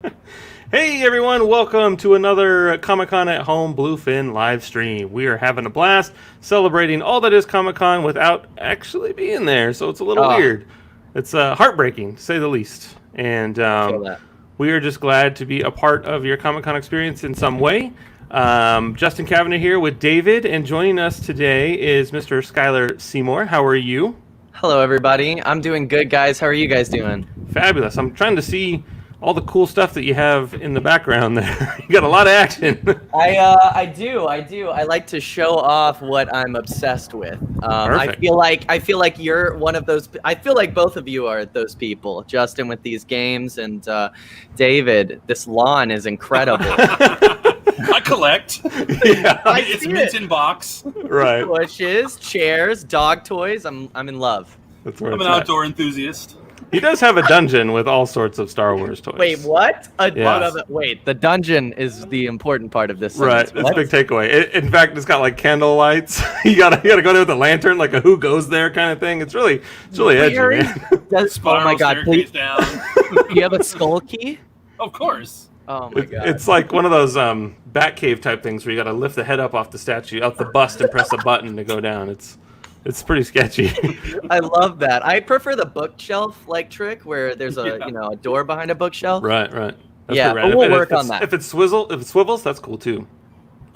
Hey everyone, welcome to another Comic-Con at Home Bluefin live stream. We are having a blast celebrating all that is Comic-Con without actually being there, so it's a little weird. It's heartbreaking, to say the least. And Feel that. we are just glad to be a part of your Comic-Con experience in some way. Justin Kavanagh here with David, and joining us today is Mr. Skyler Seymour. How are you? Hello, everybody. I'm doing good, guys. How are you guys doing? Fabulous. I'm trying to see all the cool stuff that you have in the background there. You got a lot of action. I do. I like to show off what I'm obsessed with. I feel like you're one of those. I feel like both of you are those people. Justin with these games, and David, this lawn is incredible. I collect. Yeah, it's mint in box. Right. Bushes, chairs, dog toys. I'm in love. That's where I'm it's an at. outdoor enthusiast. He does have a dungeon with all sorts of Star Wars toys. Wait, what? Yeah. Wait, the dungeon is the important part of this. Right, sentence. that's a big takeaway. In fact, it's got like candle lights. you gotta go there with a lantern, like a who goes there kind of thing. It's really edgy, man. Oh my god! Please, Down. do you have a skull key? Of course. Oh my god! It's like one of those Batcave type things where you gotta lift the head up off the statue, out the bust, and press a button to go down. It's pretty sketchy. I love that. I prefer the bookshelf like trick where there's a a door behind a bookshelf. Right. That's Yeah, pretty rad. but we'll If work on that. If it swivels, that's cool too.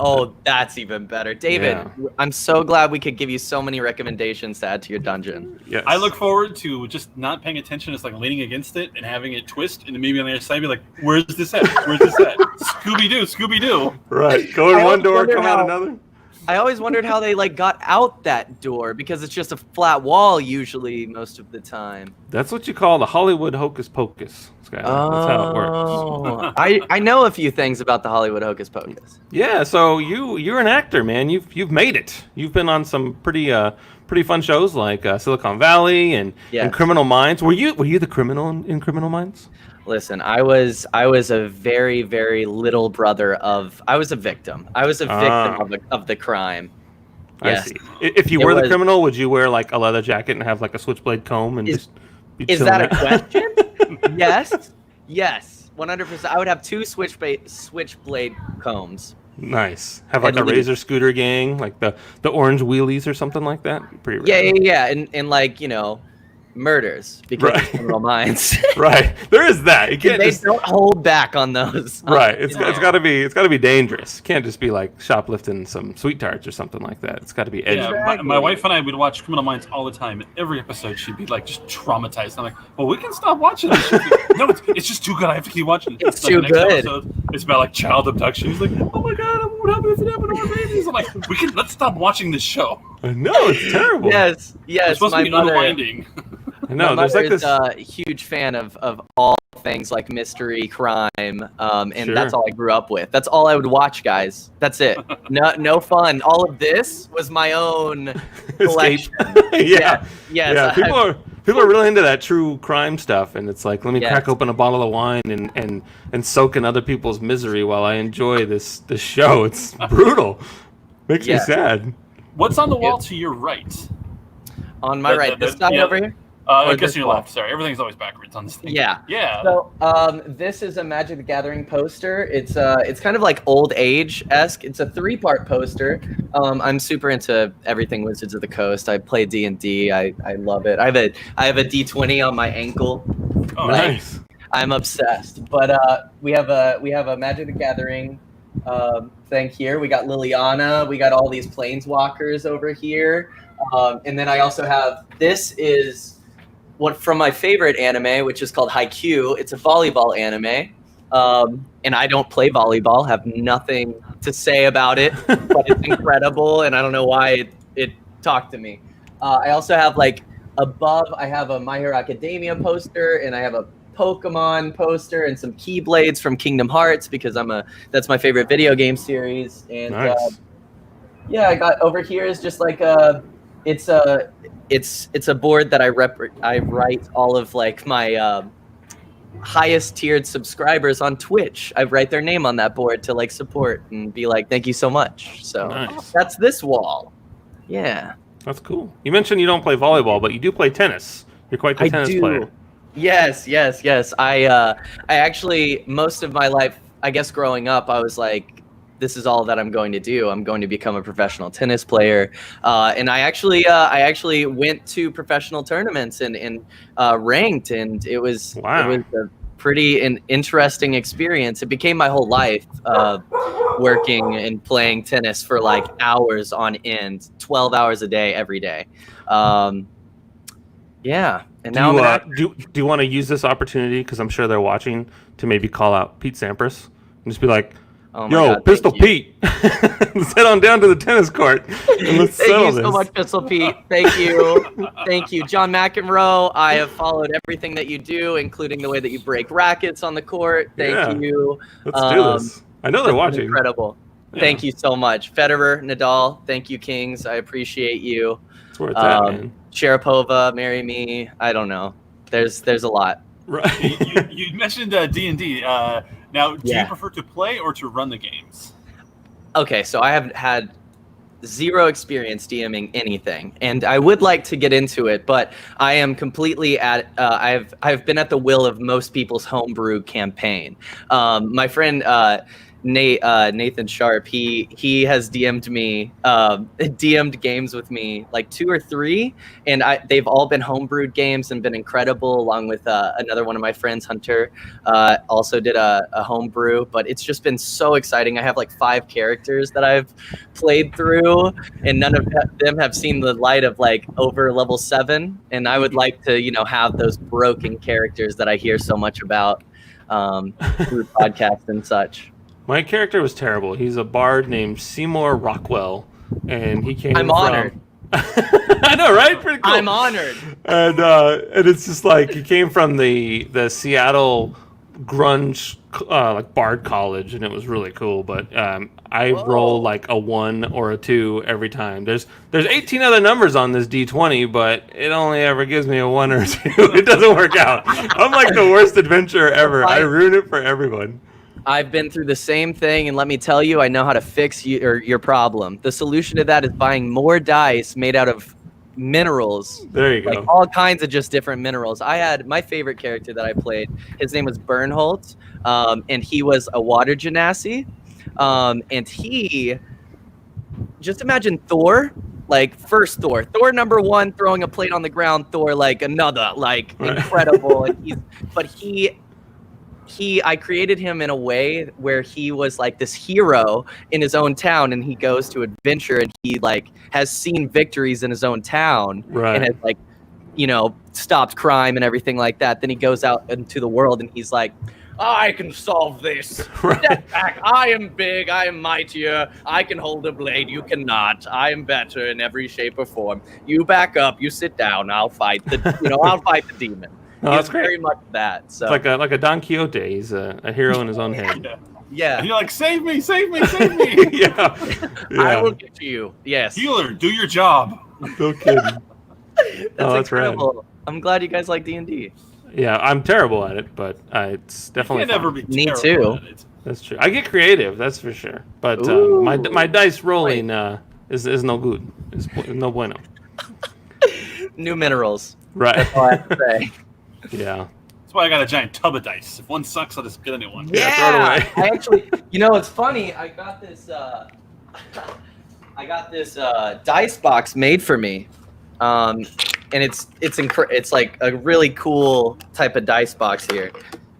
Oh, that's even better. David, Yeah. I'm so glad we could give you so many recommendations to add to your dungeon. Yes. I look forward to just not paying attention, just like leaning against it and having it twist, and then maybe on the other side be like, "Where's this at? Where's this at? Scooby Doo." Right. Go in I one door, wonder come out how- another. I always wondered how they got out that door because it's just a flat wall usually most of the time. That's what you call the Hollywood hocus pocus, Skyler. That's how it works. Oh, I know a few things about the Hollywood Hocus Pocus. Yeah, so you're an actor, man. You've made it. You've been on some pretty fun shows like Silicon Valley and Criminal Minds. Were you the criminal in Criminal Minds? Listen, I was a very, very little brother of. I was a victim. I was a victim of the crime. Yes. I see. If you were the criminal, would you wear like a leather jacket and have like a switchblade comb and just be Is chilling that a there? question? Yes, 100%. I would have two switchblade combs. Nice. Have like At a least. razor scooter gang, like the orange wheelies or something like that. Pretty rad. Yeah, and like murders because Right. of Criminal Minds. Right. There is that. You can't They just don't hold back on those. Right. It's got to be dangerous. It can't just be like shoplifting some sweet tarts or something like that. It's got to be edgy. Yeah, my wife and I would watch Criminal Minds all the time. And every episode, she'd be like just traumatized. I'm like, well, we can stop watching this. No, it's just too good. I have to keep watching it. It's like too the next good. Episode, it's about like child abduction. He's like, oh my god, what happened if it happened to our babies? I'm like, let's stop watching this show. No, it's terrible. Yes. It's supposed to be unwinding. I know. My There's like mother this. is a huge fan of all things like mystery, crime, and Sure. that's all I grew up with. That's all I would watch, guys. That's it. No fun. All of this was my own collection. Yeah. Yes. Yeah. People are really into that true crime stuff, and it's like, let me crack open a bottle of wine and soak in other people's misery while I enjoy this show. It's brutal. Makes me sad. What's on the wall to your right? On my right, this guy over here. I Or guess this your wall? left. Sorry, everything's always backwards on this thing. Yeah. Yeah. So this is a Magic the Gathering poster. It's kind of like old age-esque. It's a 3-part poster. I'm super into everything Wizards of the Coast. I play D&D. I love it. I have a D20 on my ankle. Oh, Nice. I'm obsessed. But we have a Magic the Gathering thing here. We got Liliana. We got all these planeswalkers over here. And then I also have, this is what from my favorite anime, which is called Haikyuu. It's a volleyball anime. And I don't play volleyball, have nothing to say about it, but it's incredible. And I don't know why it talked to me. I also have like above, I have a My Hero Academia poster, and I have a Pokemon poster and some Keyblades from Kingdom Hearts because that's my favorite video game series. And Nice. I got over here is just like it's a board that I write all of like my highest tiered subscribers on Twitch. I write their name on that board to like support and be like, thank you so much. So Nice. that's this wall. Yeah. That's cool. You mentioned you don't play volleyball, but you do play tennis. You're quite the tennis player. Yes. I actually, most of my life, I guess growing up, I was like, this is all that I'm going to do. I'm going to become a professional tennis player. And I actually went to professional tournaments and ranked, and it was Wow. a pretty interesting experience. It became my whole life, working and playing tennis for like hours on end, 12 hours a day, every day. Yeah. And Do now you, I'm an actor. do you want to use this opportunity, because I'm sure they're watching, to maybe call out Pete Sampras and just be like, Oh my yo, God, Pistol thank you. Pete, let's head on down to the tennis court and let's Thank settle you this. so much, Pistol Pete. Thank you. Thank you. John McEnroe, I have followed everything that you do, including the way that you break rackets on the court. Thank Yeah. you. Let's do this. I know they're That's been watching. incredible. Yeah. Thank you so much. Federer, Nadal, thank you, Kings. I appreciate you. That's where it's at, man. Sharapova, marry me. I don't know. There's a lot. Right. You mentioned D&D. Now, do you prefer to play or to run the games? Okay, so I have had zero experience DMing anything, and I would like to get into it, but I am completely at. I've been at the will of most people's homebrew campaign. My friend Nathan Sharp, he has DM'd me, DM'd games with me, like 2 or 3, and they've all been homebrewed games and been incredible. Along with another one of my friends, Hunter, also did a homebrew, but it's just been so exciting. I have like 5 characters that I've played through, and none of them have seen the light of like over level 7. And I would like to, have those broken characters that I hear so much about through podcasts and such. My character was terrible. He's a bard named Seymour Rockwell, and he came I'm honored. I know, right? Pretty cool. I'm honored. And it's just like he came from the Seattle grunge like bard college, and it was really cool. But I roll like a 1 or a 2 every time. There's 18 other numbers on this D20, but it only ever gives me a 1 or a 2. It doesn't work out. I'm like the worst adventurer ever. I ruin it for everyone. I've been through the same thing, and let me tell you, I know how to fix your problem. The solution to that is buying more dice made out of minerals. There you go. Like all kinds of just different minerals. I had my favorite character that I played. His name was Bernholt, and he was a water genasi. And he, just imagine Thor, like first Thor number 1 throwing a plate on the ground, Thor like another, like incredible. And I created him in a way where he was like this hero in his own town, and he goes to adventure, and he like has seen victories in his own town, and has like, stopped crime and everything like that. Then he goes out into the world, and he's like, I can solve this. Step back. I am big. I am mightier. I can hold a blade. You cannot. I am better in every shape or form. You back up. You sit down. I'll fight I'll fight the demon. No, that's great. Very much that. So It's like a Don Quixote. He's a hero in his own head. Yeah. And you're like, save me, save me, save me. Yeah. I will get to you. Yes. Healer, do your job. No kidding. That's incredible. I'm glad you guys like D&D. Yeah, I'm terrible at it, but it's definitely You can never be Me terrible too. at it. That's true. I get creative, that's for sure. But my dice rolling is no good. Is no bueno. New minerals. Right. That's all I have to say. Yeah. That's why I got a giant tub of dice. If one sucks, I'll just get a new one. Yeah, throw it away. I actually, it's funny. I got this dice box made for me, and it's like a really cool type of dice box here,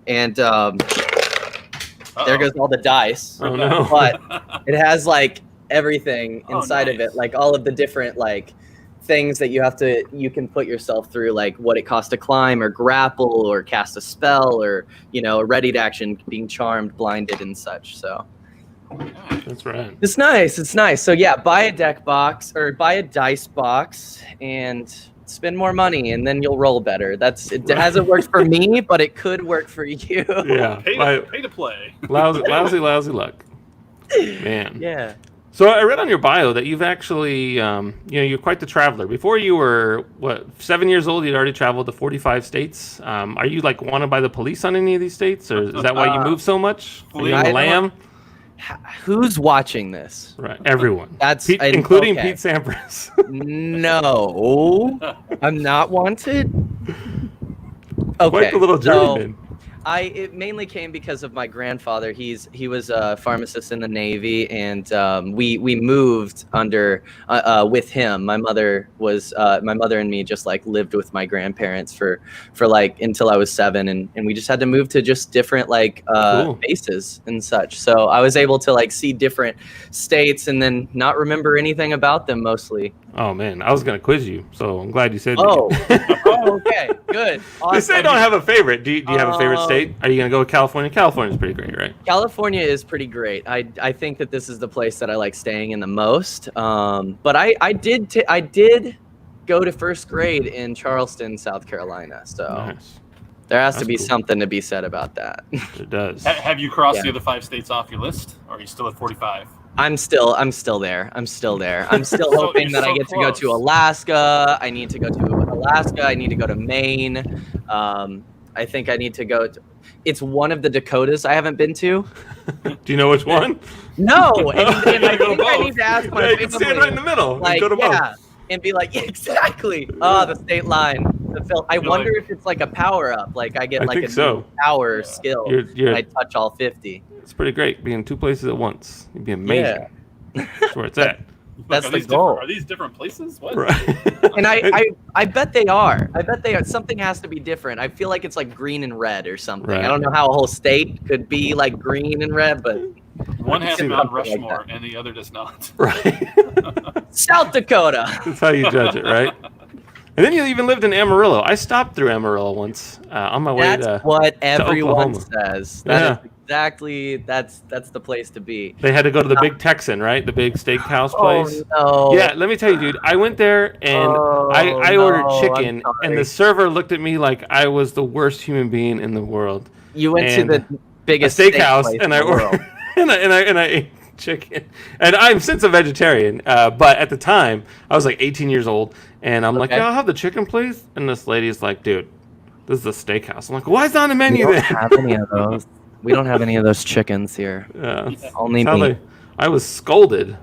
and there goes all the dice. Oh no. But it has like everything inside of nice. it, like all of the different like things that you can put yourself through, like what it costs to climb or grapple or cast a spell, or a ready to action, being charmed, blinded, and such. So That's right. it's nice. So yeah, buy a deck box or buy a dice box and spend more money, and then you'll roll better. It hasn't worked for me, but it could work for you. Yeah. Pay to play. Lousy luck. Man. Yeah. So I read on your bio that you've actually, you're quite the traveler. Before you were, 7 years old, you'd already traveled to 45 states. Are you like wanted by the police on any of these states, or is that why you move so much? Are you on the lam? Who's watching this? Right, everyone. That's including okay. Pete Sampras. No, I'm not wanted. Okay. Quite the little journeyman. It mainly came because of my grandfather. He was a pharmacist in the Navy, and we moved under with him. My mother and me just like lived with my grandparents for like until I was 7, and we just had to move to just different like Cool. bases and such. So I was able to like see different states and then not remember anything about them mostly. Oh man, I was gonna quiz you, so I'm glad you said. Oh, that. oh okay, good. Awesome. They say don't have a favorite. Do you have a favorite state? Are you gonna go with California? California's pretty great, right? California is pretty great. I think that this is the place that I like staying in the most. But I did go to first grade in Charleston, South Carolina. So Nice. there has to be cool. something to be said about that. It does. Have you crossed Yeah. the other 5 states off your list, or are you still at 45? I'm still there. I'm still So hoping you're that I so get to go to close. Alaska. I need to go to Alaska. I need to go to Maine. I think I need to go to. It's one of the Dakotas I haven't been to. Do you know which one? No, and I Go to think I both. need to ask my Yeah, you can family. stand right in the middle. and Like, go to both. yeah, and be like, yeah, exactly. Oh, the state line. I You're wonder like- if it's like a power up. Like I get I like think a so. new power skill. You're- and I touch all 50. It's pretty great being in 2 places at once. You'd be amazing. That's where it's at. That's Are the these goal. Are these different places? What? Right. And I bet they are. I bet they are. Something has to be different. I feel like it's like green and red or something. Right. I don't know how a whole state could be like green and red, but One has Something Mount like that. Rushmore, and the other does not. Right. South Dakota. That's how you judge it, right? And then you even lived in Amarillo. I stopped through Amarillo once on my way That's to. what everyone Oklahoma. says. That Yeah. is exactly that's the place to be. They had to go to the Big Texan, right? The big steakhouse place. Oh no. Yeah, let me tell you, dude. I went there and I ordered no, chicken, I'm and the server looked at me like I was the worst human being in the world. You went and to the A biggest steak steakhouse, place and in I the world. ordered, and I ate chicken. And I'm since a vegetarian, but at the time I was like 18 years old, and I'm like, Okay. yeah, I'll have the chicken, please. And this lady's like, dude, this is a steakhouse. I'm like, why is it on the We menu don't then? have any of those. We don't have any of those chickens here. Yeah, Only that's how meat. I was scolded. and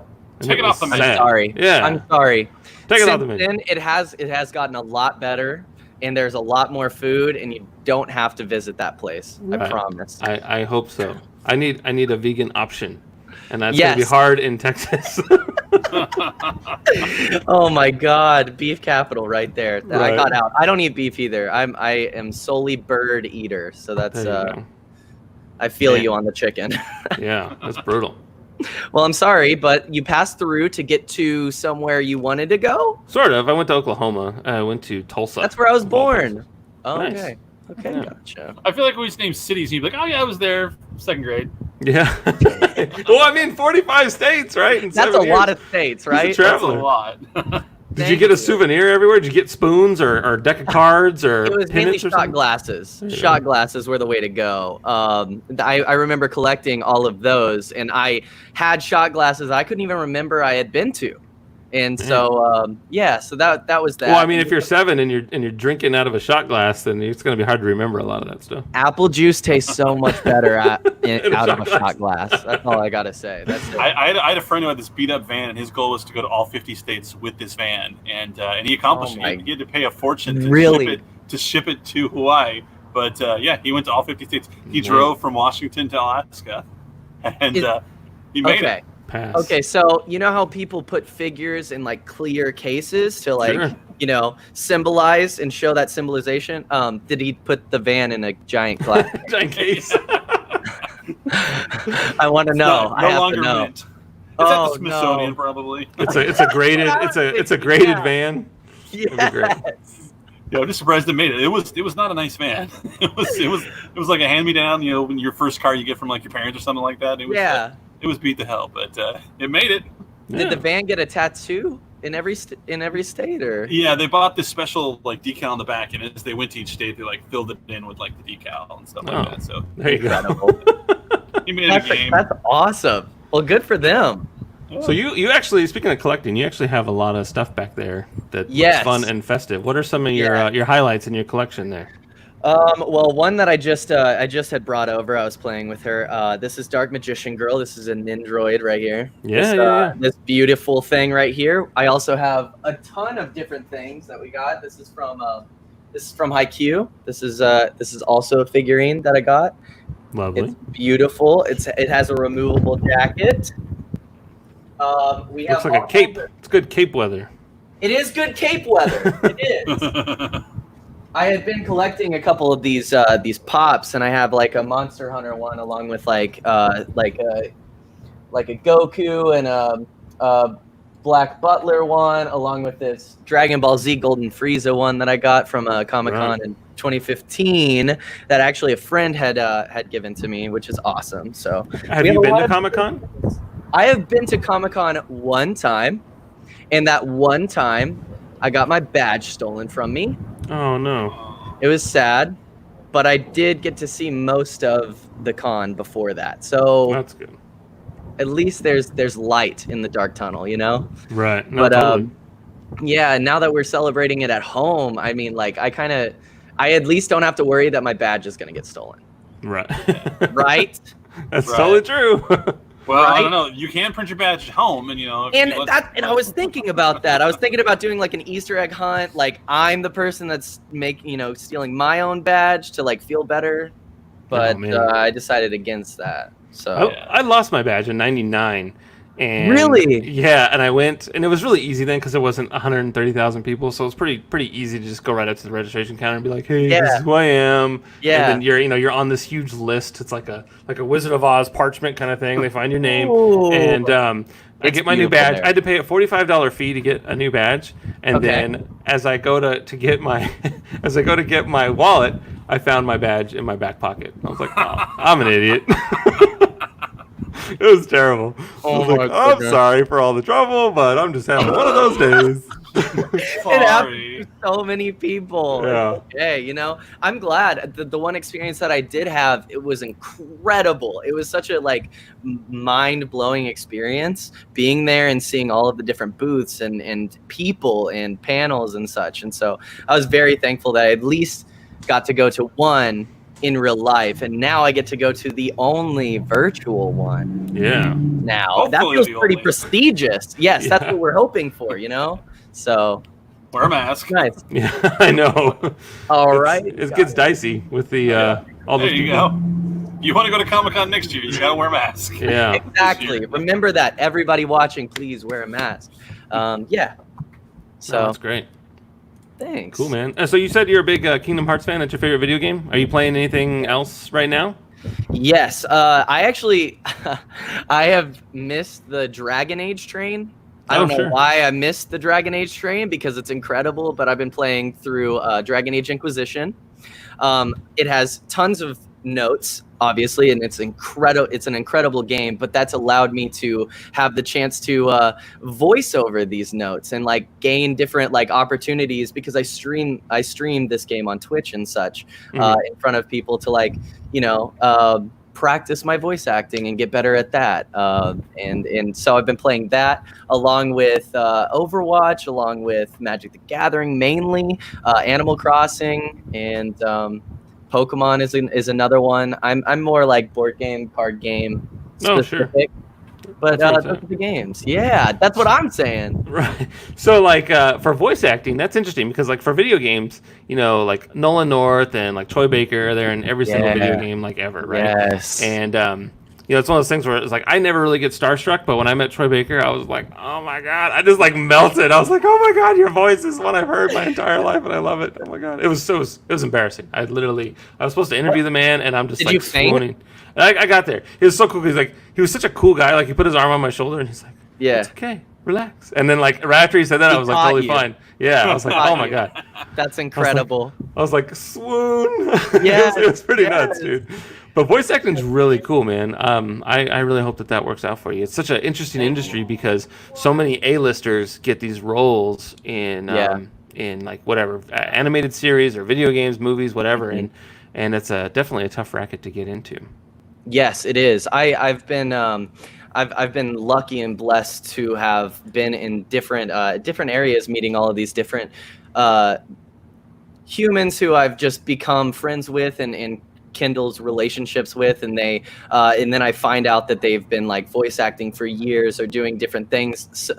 Take it off was the menu. sad. I'm sorry. Yeah, I'm sorry. take it Since off the menu. then, it has gotten a lot better, and there's a lot more food, and you don't have to visit that place. I Right. promise. I hope so. I need a vegan option, and that's gonna be Yes. hard in Texas. Oh my God, beef capital right there. I Right. got out. I don't eat beef either. I am solely bird eater, so that's There you go. I feel Man. you on the chicken. Yeah, that's brutal. Well, I'm sorry, but you passed through to get to somewhere you wanted to go. Sort of. I went to Oklahoma. I went to Tulsa. That's where I was of all born. places. Oh, Nice. okay. Okay, Yeah. gotcha. I feel like we just name cities, and you'd be like, oh yeah, I was there, 2nd grade. Yeah. Well, I mean, 45 states, right? in That's 7 a lot years. of states, He's a right? That's a traveler. lot. Did you Thank get a you. souvenir everywhere? Did you get spoons or a deck of cards or It was mainly pennants or shot something? glasses. There you Shot go. glasses were the way to go. I remember collecting all of those, and I had shot glasses I couldn't even remember I had been to, and so yeah, so that was that. Well, I mean, if you're 7 and you're drinking out of a shot glass, then it's going to be hard to remember a lot of that stuff. apple juice tastes so much better In a out of shot a shot glass. That's all I gotta say. That's it. I had a friend who had this beat up van, and his goal was to go to all 50 states with this van, and he accomplished Oh my- it. He had to pay a fortune to Really? ship it to Hawaii. But yeah, he went to all 50 states. He Yeah. drove from Washington to Alaska, and he made Okay. it. Pass. Okay, so you know how people put figures in like clear cases to like Sure. symbolize and show that symbolization? Did he put the van in a giant glass? Giant case. I want to know. No I have longer to know. mint. It's at Oh, the Smithsonian, no. probably. It's a graded it's a graded van. That'd be great. Yes. Yeah, I'm just surprised it made it. It was not a nice van. It was like a hand me down. You know, when your first car you get from like your parents or something like that. It was, Yeah. it was beat to hell, but it made it. Did the van get a tattoo in every state or? Yeah, they bought this special like decal on the back, and as they went to each state, they like filled it in with like the decal and stuff Oh. like that. So There you go. Incredible. he made it a game. That's awesome. Well, good for them. So you actually, speaking of collecting, you actually have a lot of stuff back there that Yes. looks fun and festive. What are some of Yeah. your highlights in your collection there? Well, one that I just had brought over. I was playing with her. This is Dark Magician Girl. This is a Nindroid right here. Yeah, This, this beautiful thing right here. I also have a ton of different things that we got. This This is from Haikyuu. This is also a figurine that I got. Lovely. It's beautiful. It has a removable jacket. We have Looks like a cape. It's good cape weather. It is good cape weather. It is. I had been collecting a couple of these pops, and I have like a Monster Hunter one, along with like a Goku and a Black Butler one, along with this Dragon Ball Z Golden Frieza one that I got from Comic-Con in 2015. That actually a friend had given to me, which is awesome. So have you been to Comic-Con? I have been to Comic-Con one time, and that one time I got my badge stolen from me. Oh no. It was sad, but I did get to see most of the con before that. So that's good. At least there's light in the dark tunnel, you know? Right. No, but totally. yeah, now that we're celebrating it at home, I mean, like I at least don't have to worry that my badge is going to get stolen. Right. Right? That's totally true. Well, right? I don't know. You can print your badge at home, and And I was thinking about that. I was thinking about doing like an Easter egg hunt. Like I'm the person that's stealing my own badge to like feel better, but I decided against that. So I lost my badge in '99. And really? Yeah, and I went, and it was really easy then because it wasn't 130,000 people, so it was pretty easy to just go right up to the registration counter and be like, "Hey, this is who I am." Yeah. And then you're on this huge list. It's like a Wizard of Oz parchment kind of thing. They find your name, and I get my new badge. There. I had to pay a $45 fee to get a new badge, and then as I go to get my wallet, I found my badge in my back pocket. I was like, "Oh, I'm an idiot." It was terrible. I'm sorry for all the trouble, but I'm just having one of those days. It happens to so many people. Yeah. Okay, I'm glad. The one experience that I did have, it was incredible. It was such a mind-blowing experience being there and seeing all of the different booths and people and panels and such. And so I was very thankful that I at least got to go to one in real life, and now I get to go to the only virtual one. Yeah. Now Hopefully that feels pretty only. prestigious. Yes, that's what we're hoping for, So wear a mask. nice. Yeah, I know. All right. It gets dicey with the all those There you people. go. You want to go to Comic-Con next year, you gotta wear a mask. Yeah. Exactly. Remember that. Everybody watching, please wear a mask. Yeah. So that's great. thanks. Cool, man. So you said you're a big Kingdom Hearts fan. That's your favorite video game. Are you playing anything else right now? Yes. I actually I have missed the Dragon Age train. I don't know why I missed the Dragon Age train, because it's incredible, but I've been playing through Dragon Age Inquisition. It has tons of notes, obviously, and it's incredible. It's an incredible game, but that's allowed me to have the chance to voice over these notes and gain different opportunities, because I streamed this game on Twitch and such in front of people to practice my voice acting and get better at that. And so I've been playing that along with Overwatch, along with Magic the Gathering, mainly Animal Crossing, and Pokemon is another one. I'm more like board game, card game specific. But those are the games. Yeah, that's what I'm saying. Right. So for voice acting, that's interesting, because for video games, Nolan North and Troy Baker, they're in every single video game ever, right? Yes. And it's one of those things where it's I never really get starstruck, but when I met Troy Baker, I was like, oh my god, I just melted. I was like, oh my god, your voice is what I've heard my entire life, and I love it. Oh my god, it was embarrassing. I was supposed to interview the man, and I'm just Did you faint? swooning. I got there. He was so cool. He was such a cool guy. He put his arm on my shoulder, and he's like, yeah, it's okay, relax. And then right after he said that, I was totally fine. Yeah, I was like, oh my god, that's incredible. I was like, swoon. Yeah, it was pretty nuts, dude. But voice acting is really cool, man. I really hope that works out for you. It's such an interesting industry, because so many A-listers get these roles in whatever animated series or video games, movies, whatever, and it's definitely a tough racket to get into. Yes, it is. I've been lucky and blessed to have been in different areas, meeting all of these different humans who I've just become friends with and kindles relationships with, and they and then I find out that they've been voice acting for years or doing different things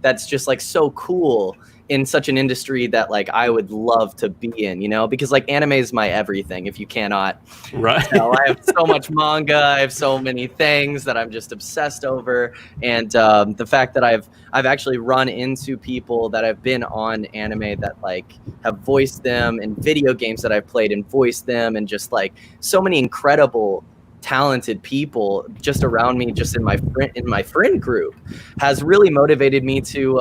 that's just so cool. in such an industry that like I would love to be in, you know, because like anime is my everything. If you cannot tell, I have so much manga, I have so many things that I'm just obsessed over, and the fact that I've actually run into people that have been on anime that like have voiced them, and video games that I've played and voiced them, and just like so many incredible talented people just around me, just in my friend group, has really motivated me to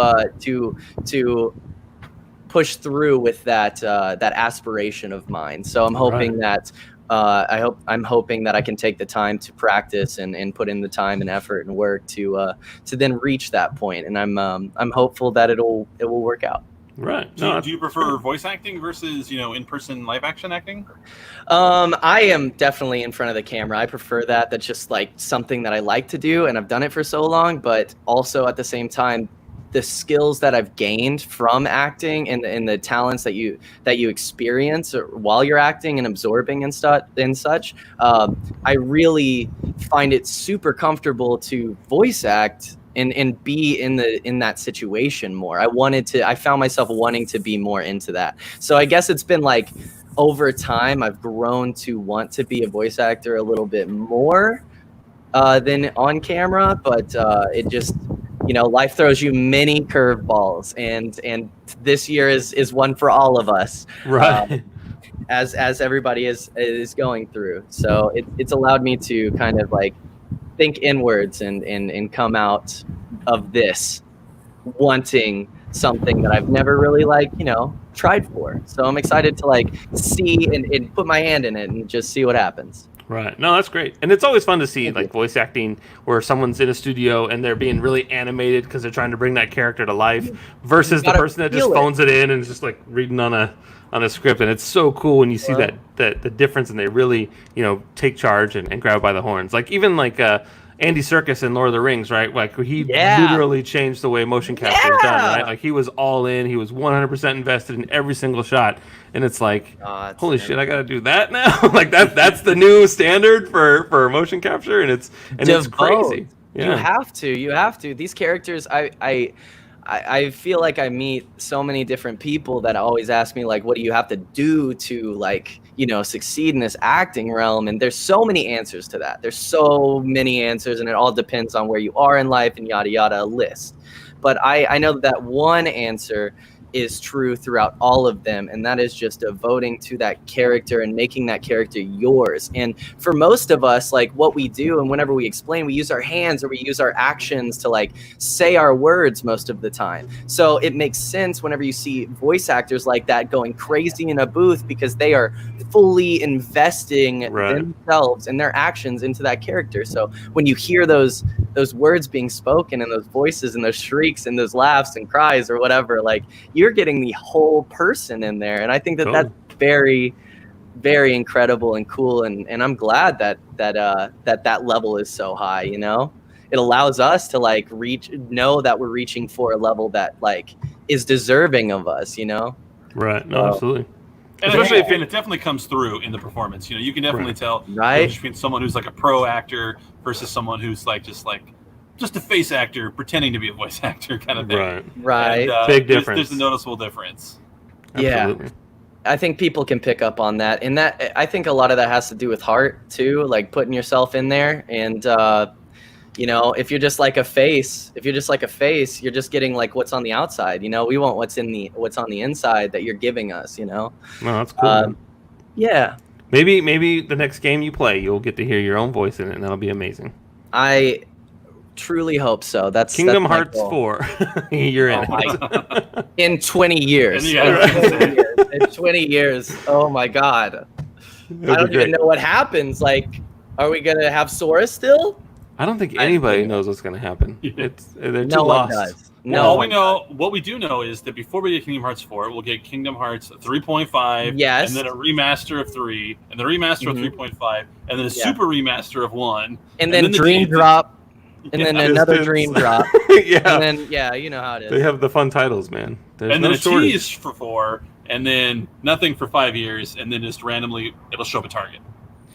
push through with that aspiration of mine. So I'm hoping that I'm hoping that I can take the time to practice and put in the time and effort and work to then reach that point. And I'm hopeful that it will work out. Right. Do you prefer voice acting versus, in-person live action acting? I am definitely in front of the camera. I prefer that. That's just like something that I like to do, and I've done it for so long. But also at the same time, the skills that I've gained from acting and the talents that you experience while you're acting and absorbing and such, I really find it super comfortable to voice act and be in that situation more. I found myself wanting to be more into that. So I guess it's been like over time I've grown to want to be a voice actor a little bit more than on camera, but it just, life throws you many curveballs, and this year is one for all of us. Right. As everybody is going through. So it's allowed me to kind of like think inwards and come out of this wanting something that I've never really tried for. So I'm excited to like see and put my hand in it and just see what happens. Right. No, that's great. And it's always fun to see like voice acting where someone's in a studio and they're being really animated because they're trying to bring that character to life versus the person that just phones it in and is just like reading on a script. And it's so cool when you see that the difference, and they really, take charge and grab by the horns. Like even like Andy Serkis in Lord of the Rings, right? Like he literally changed the way motion capture is done, right? Like he was all in, he was 100% invested in every single shot, and it's like, holy shit, I got to do that now. Like that's the new standard for motion capture, and it's crazy. Yeah. You have to. These characters, I feel like I meet so many different people that always ask me like, what do you have to do to like, succeed in this acting realm? And there's so many answers to that. There's so many answers, and it all depends on where you are in life and yada, yada, list. But I know that one answer is true throughout all of them, and that is just devoting to that character and making that character yours. And for most of us, like what we do, and whenever we explain, we use our hands or we use our actions to like say our words most of the time. So it makes sense whenever you see voice actors like that going crazy in a booth, because they are fully investing themselves and their actions into that character. So when you hear those words being spoken and those voices and those shrieks and those laughs and cries or whatever, like you're getting the whole person in there. And I think that's very, very incredible and cool. And I'm glad that level is so high, it allows us to like know that we're reaching for a level that like is deserving of us, Right. No, absolutely. And especially if it definitely comes through in the performance. You can definitely tell between someone who's like a pro actor versus someone who's like just a face actor pretending to be a voice actor kind of thing. Right. And, big difference. There's a noticeable difference. Absolutely. Yeah. I think people can pick up on that. And I think a lot of that has to do with heart too, like putting yourself in there. And, if you're just like a face, you're just getting like what's on the outside. We want what's on the inside that you're giving us. No, that's cool. Yeah. Maybe the next game you play, you'll get to hear your own voice in it, and that'll be amazing. I truly hope so. That's Kingdom Hearts 4. You're in it. In 20 years. In 20 years. Oh my God. I don't even know what happens. Like, are we gonna have Sora still? I don't think anybody knows what's going to happen. They're too One lost. does. What we do know is that before we get Kingdom Hearts 4, we'll get Kingdom Hearts 3.5, yes, and then a remaster of 3, and then a remaster of 3.5, and then a super remaster of 1, and then Dream Drop, and then another Dream Drop, and then you know how it is. They have the fun titles, man. There's and then a tease for 4, and then nothing for 5 years, and then just randomly it'll show up at Target.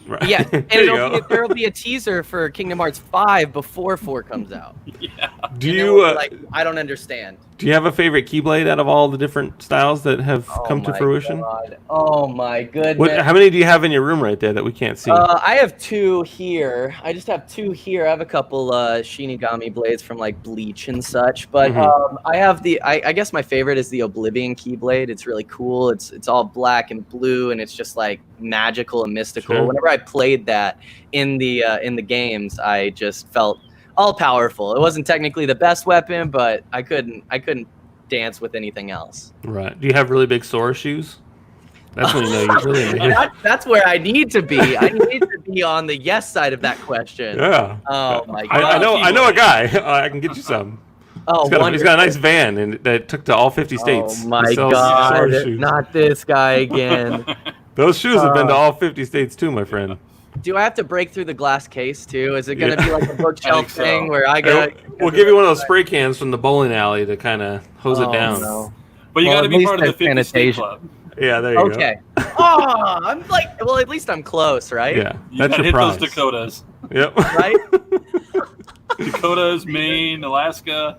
Right. Yeah, and there'll be a teaser for Kingdom Hearts 5 before 4 comes out. Yeah. Do you I don't understand. Do you have a favorite Keyblade out of all the different styles that have come to fruition? God. Oh my goodness. How many do you have in your room right there that we can't see? I have 2 here. I just have 2 here. I have a couple Shinigami blades from like Bleach and such. But I have I guess my favorite is the Oblivion Keyblade. It's really cool. It's all black and blue, and it's just like magical and mystical. Sure. Whenever I played that in the games, I just felt all powerful. It wasn't technically the best weapon, but I couldn't dance with anything else. Right. Do you have really big Sora shoes? That's when you know you're really in here. That's where I need to be. I need to be on the yes side of that question. Yeah. Oh my god. I know a guy. I can get you some. Oh, he's got a nice van that took to all 50 states. Oh my god. Not this guy again. Those shoes have been to all 50 states too, my friend. Do I have to break through the glass case too? Is it going to be like a bookshelf thing where I got? We'll give you one of those spray cans from the bowling alley to kind of hose it down. No. But you got to be part of the 50 state club. Yeah, there you go. Okay. Oh, I'm like, well, at least I'm close, right? Yeah, that's your prize. Hit those Dakotas. Yep. Right. Dakotas, Maine, Alaska.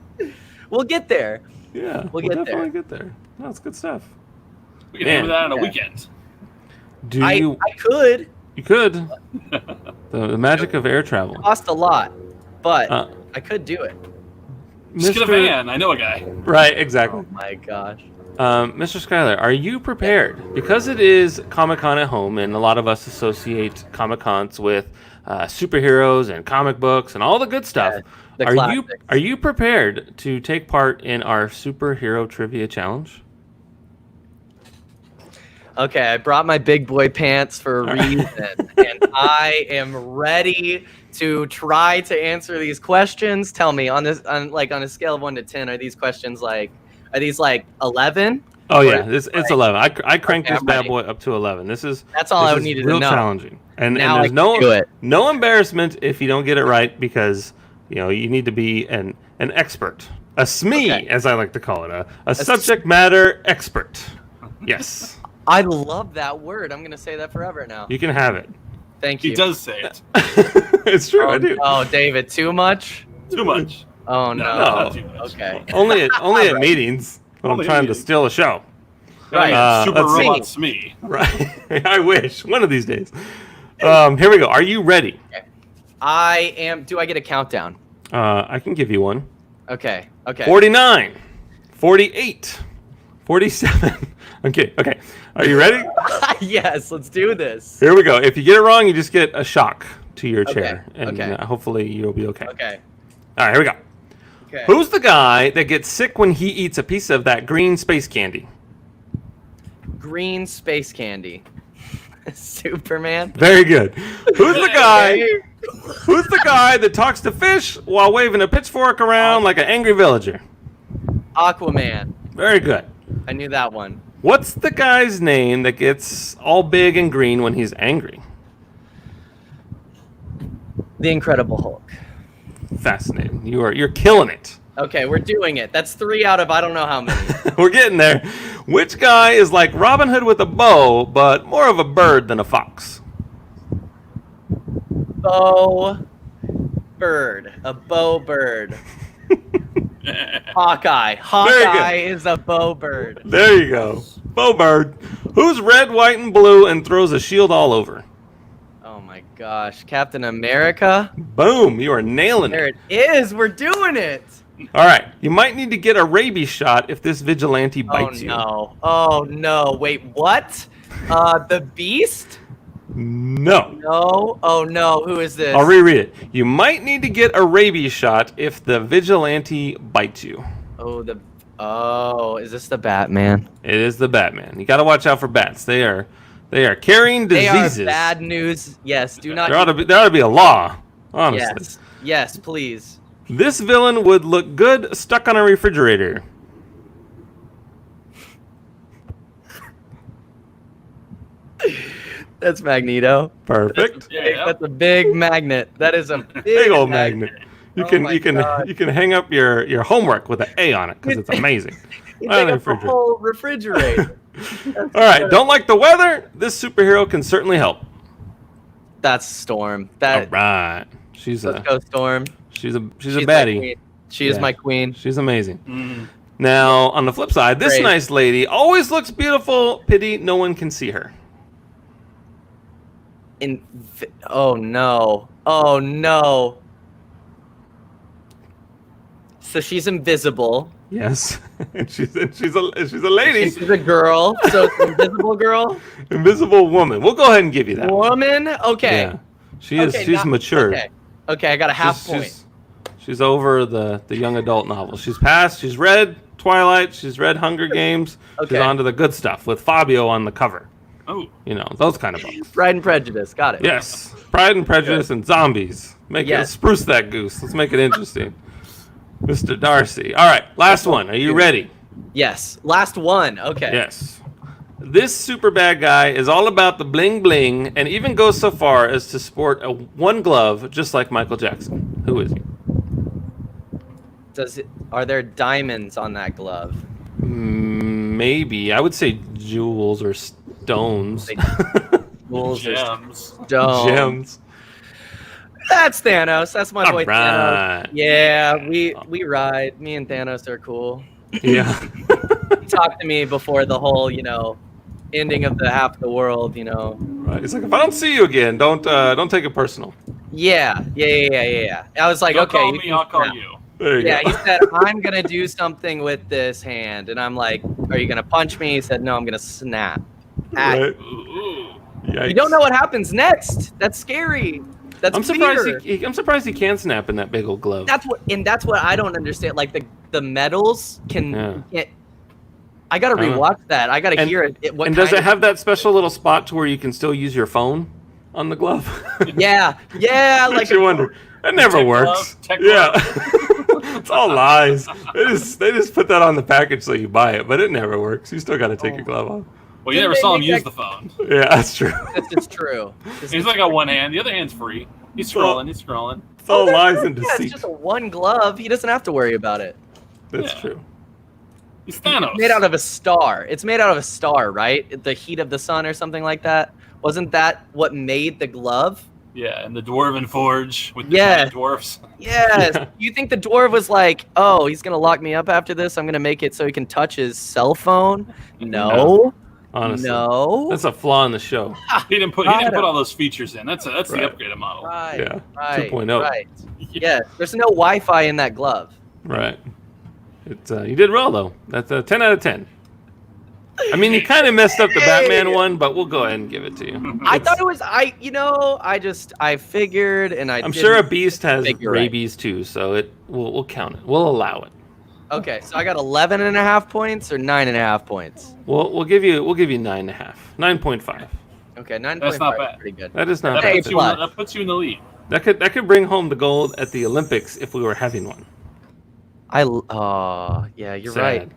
We'll get there. Yeah, we'll definitely get there. That's good stuff. We can hammer that on a weekend. I could. You could. The magic of air travel. It cost a lot, but I could do it. Just get a van. I know a guy. Right, exactly. Oh my gosh. Mr. Skyler, are you prepared? Because it is Comic-Con at home, and a lot of us associate Comic-Cons with superheroes and comic books and all the good stuff. Yeah, are you prepared to take part in our superhero trivia challenge? Okay, I brought my big boy pants for a reason, and I am ready to try to answer these questions. Tell me, on a scale of 1 to 10, are these questions like 11? Oh yeah, it's 11. I cranked this bad boy up to 11. That's all I needed to know. Real challenging, and now there's no embarrassment if you don't get it right, because you need to be an expert, a SME, as I like to call it, a subject matter expert. Yes. I love that word. I'm going to say that forever now. You can have it. Thank you. He does say it. It's true, I do. Oh, David, too much? Too much. Oh, no. Not too much. Okay. Only at meetings when I'm trying to steal a show. Right. Super Robot Smee. Right. I wish. One of these days. Here we go. Are you ready? Okay. I am. Do I get a countdown? I can give you one. Okay. 49. 48. 47. Okay. Are you ready? Yes, let's do this. Here we go. If you get it wrong, you just get a shock to your chair. And hopefully you'll be okay. Okay. All right, here we go. Okay. Who's the guy that gets sick when he eats a piece of that green space candy? Green space candy. Superman. Very good. Who's the guy? Who's the guy that talks to fish while waving a pitchfork around like an angry villager? Aquaman. Very good. I knew that one. What's the guy's name that gets all big and green when he's angry? The Incredible Hulk. Fascinating. You're killing it. Okay, we're doing it. That's 3 out of I don't know how many. We're getting there. Which guy is like Robin Hood with a bow, but more of a bird than a fox? Bow bird. A bow bird. Hawkeye. Hawkeye is a bow bird. There you go. Bow bird. Who's red, white, and blue and throws a shield all over? Oh my gosh. Captain America? Boom. You are nailing it. There it is. We're doing it. All right. You might need to get a rabies shot if this vigilante bites you. Oh no. Wait, what? The Beast? No. No. Oh no. Who is this? I'll reread it. You might need to get a rabies shot if the vigilante bites you. Is this the Batman? It is the Batman. You got to watch out for bats. They are carrying diseases. They are bad news. Yes. Do not. There ought to be a law. Honestly. Yes. Please. This villain would look good stuck on a refrigerator. That's Magneto. Perfect. That's a big magnet. That is a big old magnet. You can hang up your homework with an A on it because it's amazing. You take up a whole refrigerator. All right. Don't like the weather? This superhero can certainly help. That's Storm. All right. Let's go, Storm. She's a baddie. She is my queen. She's amazing. Mm-hmm. Now, on the flip side, this nice lady always looks beautiful. Pity no one can see her. Oh no. Oh no. So she's invisible. Yes. And she's a lady. She's a girl. So it's invisible girl. Invisible woman. We'll go ahead and give you that. Woman? Okay. Yeah. She's mature. Okay, I got a half point. She's over the young adult novel. She's read Twilight, she's read Hunger Games. Okay. She's on to the good stuff with Fabio on the cover. Oh. You know, those kind of books. Pride and Prejudice, got it. Yes. Pride and Prejudice and zombies. Spruce that goose. Let's make it interesting. Mr. Darcy. All right, last one. Are you ready? Yes. Last one. Okay. Yes. This super bad guy is all about the bling bling and even goes so far as to sport one glove just like Michael Jackson. Who is he? Are there diamonds on that glove? Maybe. I would say jewels or stones. Gems. Gems. That's Thanos. That's my boy right. Thanos. Yeah, we ride. Me and Thanos are cool. Yeah. He talked to me before the whole, ending of the half the world, Right. He's like, if I don't see you again, don't take it personal. Yeah. I was like, Don't okay. call me, I'll call you. There you go. He said, I'm going to do something with this hand. And I'm like, are you going to punch me? He said, no, I'm going to snap. Right. You don't know what happens next. That's scary. That's I'm surprised he can snap in that big old glove. That's what I don't understand. Like the metals can. I gotta rewatch that. I gotta hear it. And does it have that special little spot to where you can still use your phone on the glove? Yeah. Like you wonder. It never works. Yeah. It's all lies. They just put that on the package so you buy it, but it never works. You still got to take your glove off. Well, you never saw him use the phone. Yeah, that's true. This is true. He's like got one hand. The other hand's free. He's scrolling. It's all lies and deceit. It's just a one glove. He doesn't have to worry about it. That's true. He's Thanos. It's made out of a star. It's made out of a star, right? The heat of the sun or something like that. Wasn't that what made the glove? Yeah, and the Dwarven Forge with the giant dwarfs. Yes. Yeah. You think the dwarf was like, oh, he's going to lock me up after this? I'm going to make it so he can touch his cell phone? No. Honestly, no. That's a flaw in the show. He didn't put all those features in. That's the upgraded model. Right. Yeah. Right. 2.0. Right. Yeah. There's no Wi-Fi in that glove. Right. You did well though. That's a 10 out of 10. I mean, you kind of messed up the Batman one, but we'll go ahead and give it to you. I thought it was I figured, and I'm sure a beast has rabies too, so we'll count it. We'll allow it. Okay, so I got 11.5 points or 9.5 points. We'll give you 9.5, 9.5. Okay, 9.5. That's not bad. Pretty good. That is not bad. bad. That puts you in the lead. That could bring home the gold at the Olympics if we were having one. Yeah, you're right.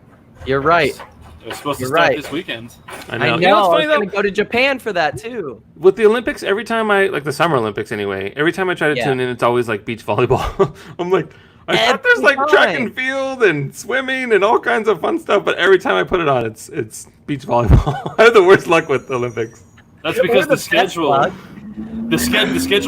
You're right. It was supposed to start this weekend. I know. I was going to go to Japan for that too. With the Olympics, every time like the Summer Olympics anyway, every time I try to tune in, it's always like beach volleyball. I'm like, I thought there's like track and field and swimming and all kinds of fun stuff, but every time I put it on, it's beach volleyball. I have the worst luck with the Olympics. That's because the schedule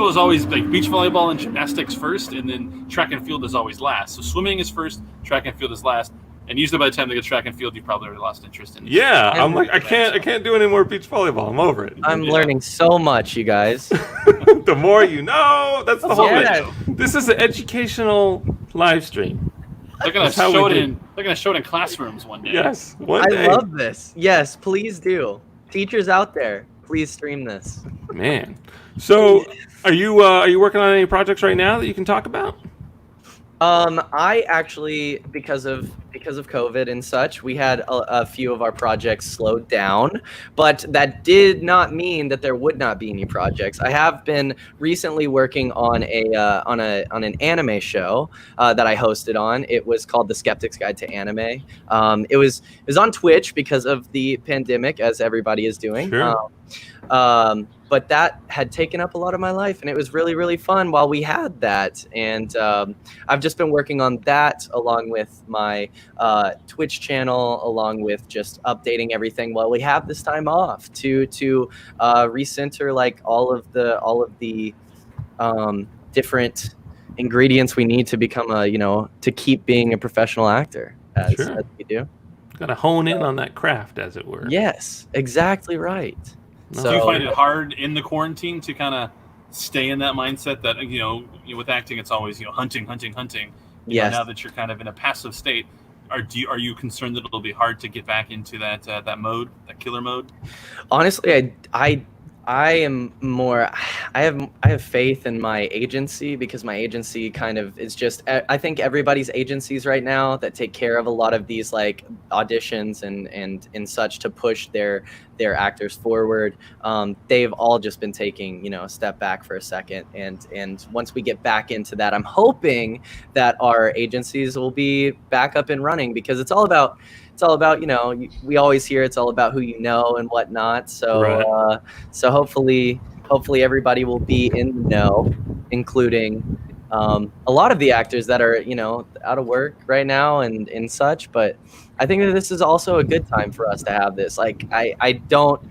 is always like beach volleyball and gymnastics first, and then track and field is always last. So swimming is first, track and field is last. And usually by the time they get track and field, you've probably already lost interest in it. Yeah, I'm like, I can't do any more beach volleyball. I'm over it. I'm learning so much, you guys. The more you know, that's the whole thing. This is an educational live stream. They're gonna show it in classrooms one day. Yes, one day. I love this. Yes, please do. Teachers out there, please stream this. Man, so are you working on any projects right now that you can talk about? I actually, because of COVID and such, we had a few of our projects slowed down, but that did not mean that there would not be any projects. I have been recently working on an anime show that I hosted on. It was called The Skeptic's Guide to Anime. It was on Twitch because of the pandemic, as everybody is doing. Sure. But that had taken up a lot of my life, and it was really, really fun while we had that. And I've just been working on that along with my Twitch channel, along with just updating everything while we have this time off to recenter like all of the different ingredients we need to become to keep being a professional actor. as Sure. we do. Got to hone in on that craft, as it were. Yes, exactly right. No. Do you So find it hard in the quarantine to kind of stay in that mindset that with acting it's always hunting. yes. Now that you're kind of in a passive state, are you concerned that it'll be hard to get back into that mode, that killer mode? Honestly, I am more. I have faith in my agency, because my agency kind of is just. I think everybody's agencies right now that take care of a lot of these like auditions and such to push their actors forward. They've all just been taking a step back for a second, and once we get back into that, I'm hoping that our agencies will be back up and running, because it's all about we always hear it's all about who you know and whatnot. So Right. so hopefully everybody will be in the know, including a lot of the actors that are out of work right now and such. But I think that this is also a good time for us to have this. Like I don't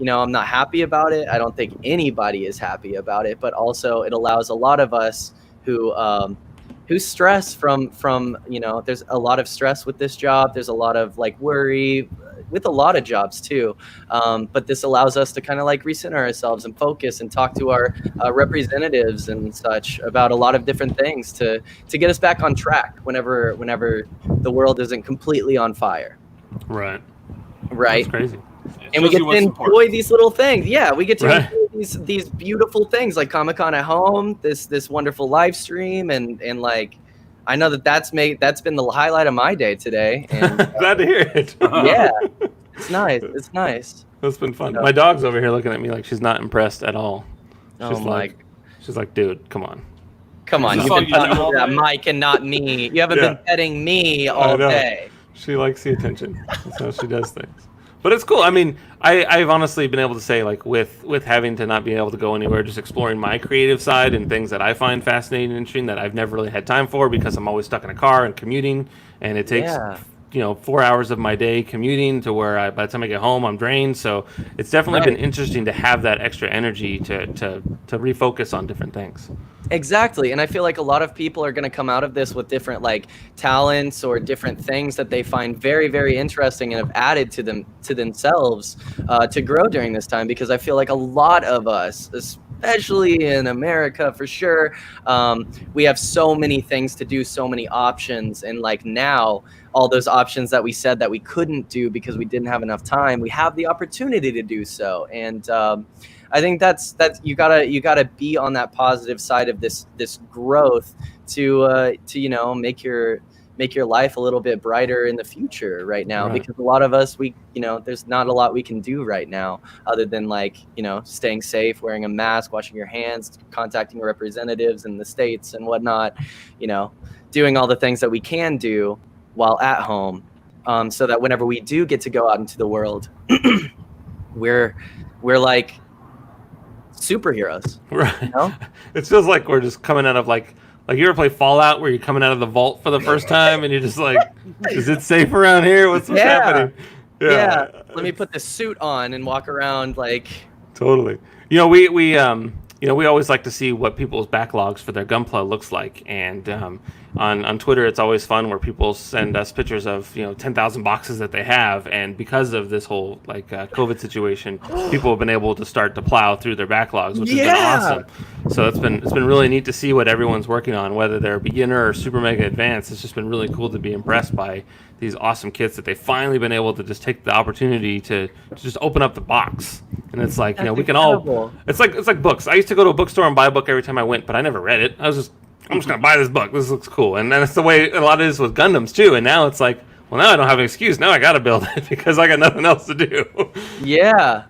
I'm not happy about it. I don't think anybody is happy about it, but also it allows a lot of us who stress from there's a lot of stress with this job. There's a lot of like worry with a lot of jobs too, but this allows us to kind of like recenter ourselves and focus and talk to our representatives and such about a lot of different things to get us back on track whenever the world isn't completely on fire. Right. Right. That's crazy. And we get to enjoy these little things. Yeah, we get to Right. enjoy these beautiful things like Comic-Con at home, this wonderful live stream, and like I know that's been the highlight of my day today. And Glad to hear it. yeah, it's nice. It's nice. That's been fun. My dog's over here looking at me like she's not impressed at all. Oh my! She's like, dude, come on. Come on, Is you've this been all you talking do all about day? Mike and not me. You haven't been petting me all know. day. She likes the attention. That's how she does things. But it's cool. I mean, I've honestly been able to say, like, with having to not be able to go anywhere, just exploring my creative side and things that I find fascinating and interesting that I've never really had time for because I'm always stuck in a car and commuting, and it takes 4 hours of my day commuting to where by the time I get home, I'm drained. So it's definitely been interesting to have that extra energy to refocus on different things. Exactly. And I feel like a lot of people are going to come out of this with different like talents or different things that they find very, very interesting and have added to themselves to grow during this time, because I feel like a lot of us, especially in America for sure, we have so many things to do, so many options. And like now, all those options that we said that we couldn't do because we didn't have enough time, we have the opportunity to do so. And I think that's you gotta be on that positive side of this growth to make your life a little bit brighter in the future right now. Right. Because a lot of us, there's not a lot we can do right now other than like staying safe, wearing a mask, washing your hands, contacting representatives in the states and whatnot, doing all the things that we can do while at home, so that whenever we do get to go out into the world, we're like superheroes. Right. It feels like we're just coming out of like you ever play Fallout where you're coming out of the vault for the first time and you're just like, is it safe around here? What's happening? Yeah. Let me put the suit on and walk around like. Totally. We always like to see what people's backlogs for their Gunpla looks like, and on Twitter it's always fun where people send us pictures of 10,000 boxes that they have, and because of this whole COVID situation, people have been able to start to plow through their backlogs, which has been awesome. So it's been really neat to see what everyone's working on, whether they're beginner or super mega advanced. It's just been really cool to be impressed by these awesome kits that they've finally been able to just take the opportunity to just open up the box. And it's like, we can all, it's like books. I used to go to a bookstore and buy a book every time I went, but I never read it. I'm just going to buy this book. This looks cool. And that's the way a lot of it is with Gundams too. And now it's like, well, now I don't have an excuse. Now I got to build it because I got nothing else to do. Yeah.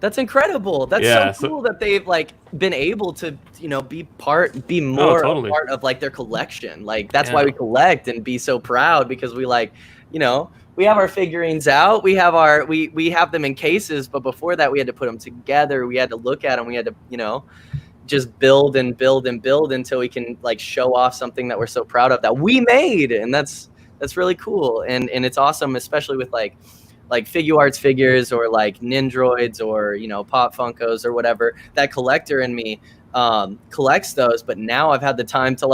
That's incredible. That's so cool that they've been able to, be more a part of their collection. Like that's why we collect and be so proud, because we we have our figurines out. We have we have them in cases, but before that we had to put them together. We had to look at them. We had to, just build and build and build until we can show off something that we're so proud of that we made. And that's really cool. And it's awesome, especially with like Figuarts figures or Nindroids or Pop Funkos or whatever. That collector in me collects those, but now I've had the time to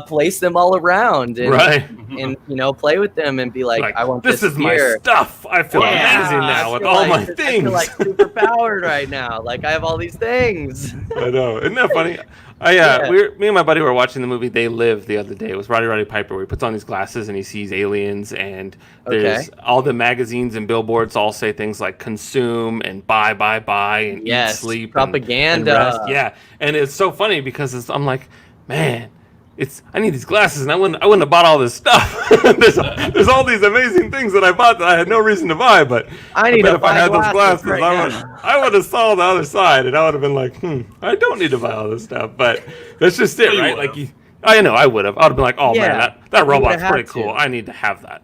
place them all around and, Right. and play with them and be like, I want this is my here. stuff. I feel amazing now with all my things. I feel like super powered right now. Like I have all these things. I know. Isn't that funny? Me and my buddy were watching the movie They Live the other day. It was Roddy Piper, where he puts on these glasses and he sees aliens, and there's all the magazines and billboards all say things like consume and buy and eat, sleep, propaganda. And rest. Yeah, and it's so funny because I'm like, man, I need these glasses, and I wouldn't have bought all this stuff. there's all these amazing things that I bought that I had no reason to buy, but I bet if I had those glasses, I would have saw the other side, and I would have been like, I don't need to buy all this stuff. But that's just it, right? Like, I know I would have. I would have been like, oh man, that robot's pretty cool. I need to have that.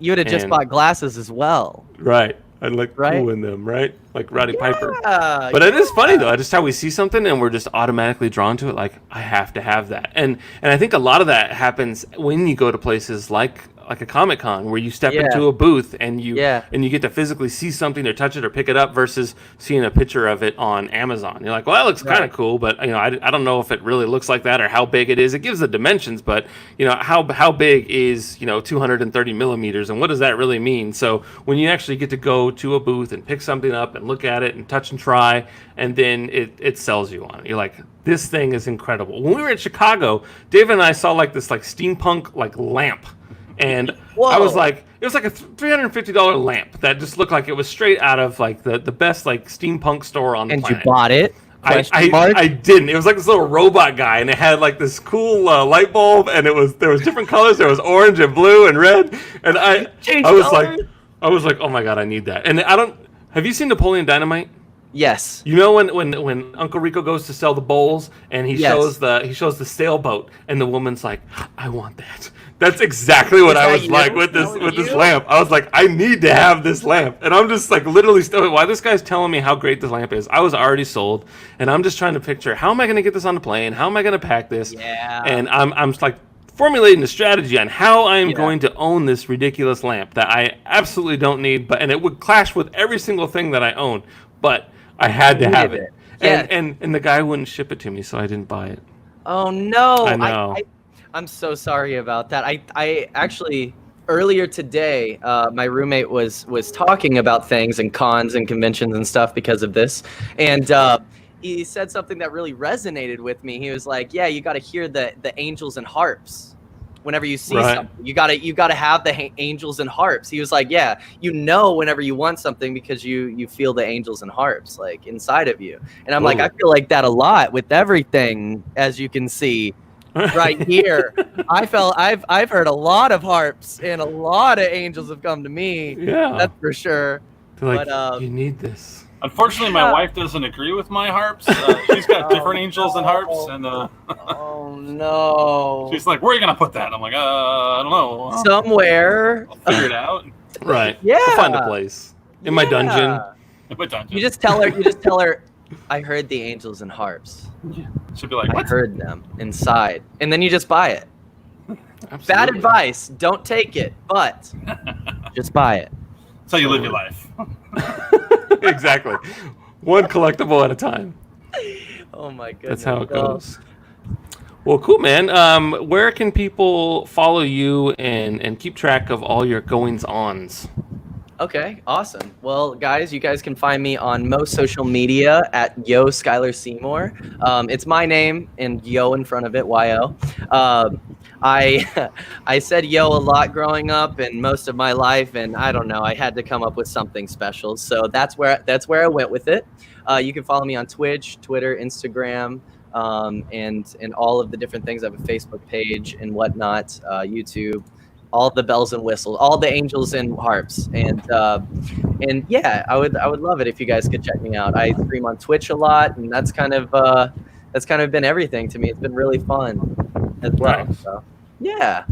You would have just bought glasses as well, right? I'd look cool in them, right? Like Roddy Piper. But it is funny though, just how we see something and we're just automatically drawn to it. Like, I have to have that. And I think a lot of that happens when you go to places like a Comic-Con, where you step into a booth and you get to physically see something or touch it or pick it up versus seeing a picture of it on Amazon. You're like, well, that looks kind of cool, but I don't know if it really looks like that or how big it is. It gives the dimensions, but how big is 230 millimeters, and what does that really mean? So when you actually get to go to a booth and pick something up and look at it and touch and try, and then it sells you on it. You're like, this thing is incredible. When we were in Chicago, David and I saw this steampunk lamp. And I was like, it was like a $350 lamp that just looked like it was straight out of the best steampunk store on the planet. And you bought it? I didn't. It was like this little robot guy, and it had this cool light bulb, and there was different colors. There was orange and blue and red, and I was like, oh my god, I need that. And have you seen Napoleon Dynamite? Yes. When Uncle Rico goes to sell the bowls and he shows the sailboat, and the woman's like, I want that. That's exactly what I was like with this lamp. I was like, I need to have this lamp. And I'm just literally still, while this guy's telling me how great this lamp is, I was already sold, and I'm just trying to picture, how am I going to get this on the plane? How am I going to pack this? Yeah. And I'm formulating a strategy on how I am going to own this ridiculous lamp that I absolutely don't need, and it would clash with every single thing that I own, but I had to have it. Yeah. And the guy wouldn't ship it to me, so I didn't buy it. Oh no. I know. I'm so sorry about that. I actually, earlier today, my roommate was talking about things and cons and conventions and stuff because of this, and he said something that really resonated with me. He was like, yeah, you got to hear the angels and harps whenever you see something. You gotta have the angels and harps. He was like, yeah, whenever you want something because you feel the angels and harps inside of you. And I'm like, I feel like that a lot with everything, as you can see right here. I've heard a lot of harps, and a lot of angels have come to me. Yeah, that's for sure. They're like, you need this. Unfortunately, my wife doesn't agree with my harps. She's got different angels and harps, and oh no, she's like, "Where are you gonna put that?" I'm like, I don't know. Somewhere. I'll figure it out. Right. Yeah. I'll find a place in my dungeon. In my dungeon. You just tell her. I heard the angels and harps. Yeah. She'll be like, I heard them inside, and then you just buy it. Absolutely. Bad advice. Don't take it, but just buy it. That's how you live your life. Exactly. One collectible at a time. Oh my goodness. That's how it goes. Well, cool, man. Where can people follow you and keep track of all your goings-ons? Okay, awesome. Well, guys, you guys can find me on most social media at Skyler Seymour. It's my name and Yo in front of it, Y-O. I said yo a lot growing up and most of my life, and I don't know, I had to come up with something special. So that's where I went with it. You can follow me on Twitch, Twitter, Instagram, and all of the different things. I have a Facebook page and whatnot, YouTube. All the bells and whistles, all the angels and harps, and yeah, I would love it if you guys could check me out. I stream on Twitch a lot, and that's kind of been everything to me. It's been really fun as well. Nice. So, yeah,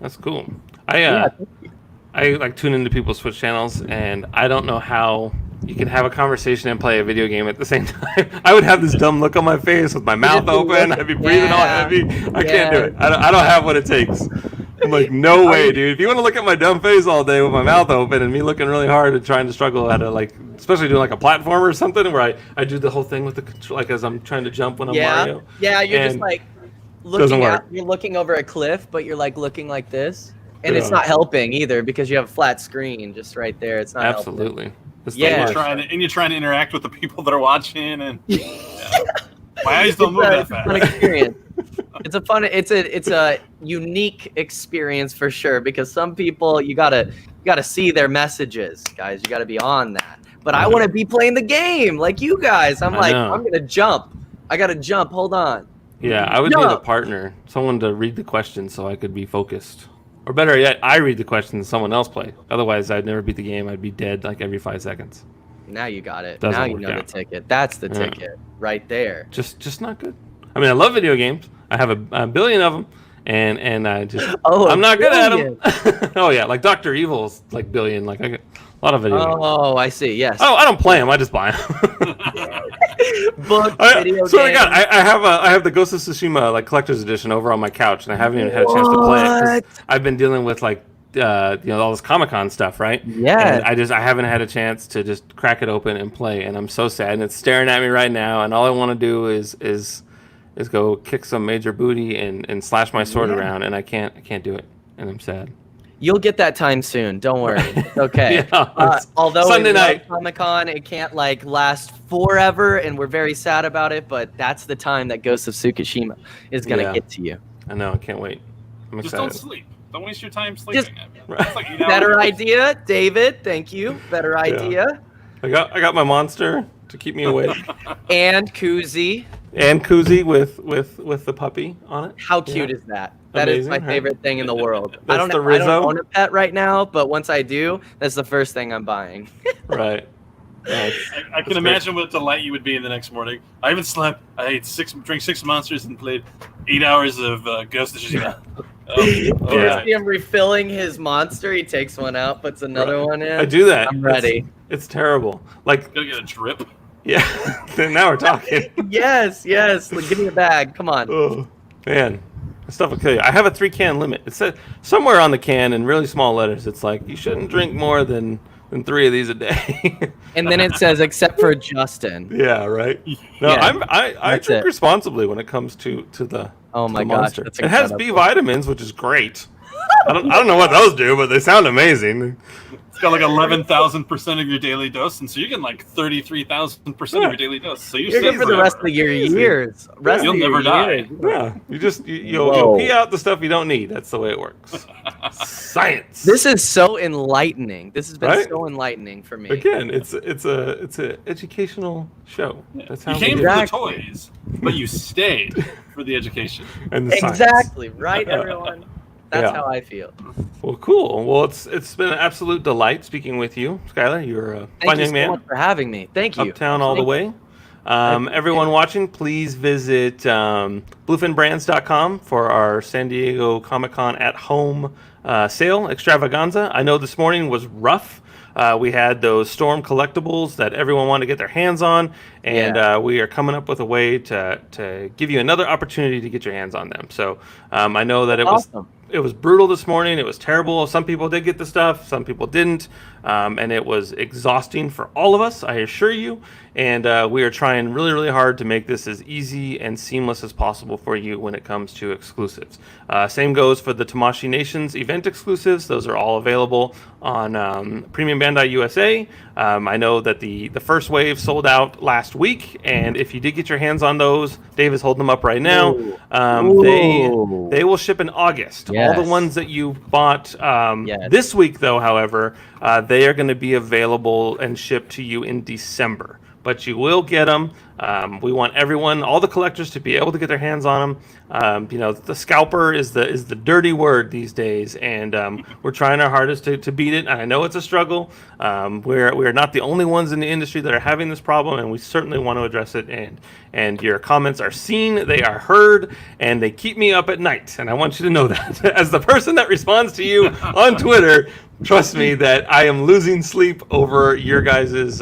that's cool. I tune into people's Twitch channels, and I don't know how you can have a conversation and play a video game at the same time. I would have this dumb look on my face with my mouth open. I'd be breathing all heavy. I can't do it. I don't have what it takes. I'm like, no way, dude. If you want to look at my dumb face all day with my mouth open and me looking really hard and trying to struggle at especially doing a platformer or something where I do the whole thing with the control, as I'm trying to jump when I'm Mario. Yeah, you're just you're looking over a cliff, but you're like looking like this, and it's not helping either because you have a flat screen just right there. It's not absolutely. It's yeah, you're trying to interact with the people that are watching, and my eyes don't move that fast. Fun experience. It's a unique experience for sure because some people you gotta see their messages, guys. You gotta be on that. But I want to be playing the game like you guys. I'm gonna jump. I gotta jump. Hold on. Yeah, I would need a partner, someone to read the questions so I could be focused. Or better yet, I read the questions and someone else play. Otherwise, I'd never beat the game. I'd be dead like every 5 seconds. Now you got it. Doesn't now you know the ticket. That's the ticket right there. Just not good. I mean, I love video games. I have a billion of them, and I just I'm not good at them. Oh yeah, like Dr. Evil's like billion. Like I get a lot of video games. Oh, I see. Yes. Oh, I don't play them. I just buy them. Video swear to God, I have the Ghost of Tsushima like collector's edition over on my couch, and I haven't even had a chance to play it. 'Cause I've been dealing with like all this Comic-Con stuff, right? Yeah. And I haven't had a chance to just crack it open and play, and I'm so sad. And it's staring at me right now, and all I want to do is go kick some major booty and slash my sword around, and I can't do it, and I'm sad. You'll get that time soon. Don't worry. It's okay. Although Sunday night Comic-Con, it can't like last forever, and we're very sad about it. But that's the time that Ghost of Tsushima is gonna get to you. I know. I can't wait. I'm excited. Just don't sleep. Don't waste your time sleeping. Like better idea, David. Thank you. Better idea. I got my monster to keep me awake. And Koozie. And Koozie with the puppy on it. How cute is that? That is my favorite thing in the world. I don't own a pet right now, but once I do, that's the first thing I'm buying. Right. Nice. I can imagine what delight you would be in the next morning. I haven't slept. I drank 6 monsters and played 8 hours of Ghost of Tsushima. See him refilling his monster. He takes one out, puts another one in. I do that. I'm ready. It's terrible. Like, gotta get a drip. Yeah. Now we're talking. Yes. Like, give me a bag. Come on. Oh man, this stuff will kill you. I have a 3-can limit. It said somewhere on the can in really small letters. It's like you shouldn't drink more than 3 of these a day. And then it says, except for Justin. Yeah. Right. No, I drink responsibly when it comes to the. Oh my gosh, Monster. It has B vitamins, which is great. I don't know what those do, but they sound amazing. It's got like 11,000% of your daily dose, and so you get like 33,000% of your daily dose. So you're good for the rest of your years. You'll never die. Yeah, you'll pee out the stuff you don't need. That's the way it works. Science. This is so enlightening. This has been so enlightening for me. Again, it's a educational show. That's how you came for the toys, but you stayed for the education. And the exactly right, everyone. That's how I feel. Well, cool. Well, it's been an absolute delight speaking with you, Skyler. You're a fun young man. Thank you so much for having me. Thank you. Uptown all the way. Everyone watching, please visit bluefinbrands.com for our San Diego Comic-Con at home sale extravaganza. I know this morning was rough. We had those Storm collectibles that everyone wanted to get their hands on, and we are coming up with a way to give you another opportunity to get your hands on them. So I know that it was brutal this morning. It was terrible. Some people did get the stuff, some people didn't, and it was exhausting for all of us, I assure you. And we are trying really, really hard to make this as easy and seamless as possible for you when it comes to exclusives. Same goes for the Tamashii Nations event exclusives. Those are all available on Premium Bandai USA. I know that the first wave sold out last week, and if you did get your hands on those, Dave is holding them up right now. They will ship in August. Yes. All the ones that you bought this week, though, however, they are going to be available and shipped to you in December. But you will get them. We want everyone, all the collectors, to be able to get their hands on them. The scalper is the dirty word these days, and we're trying our hardest to beat it. I know it's a struggle. We're not the only ones in the industry that are having this problem, and we certainly want to address it. And your comments are seen, they are heard, and they keep me up at night. And I want you to know that. As the person that responds to you on Twitter, trust me that I am losing sleep over your guys's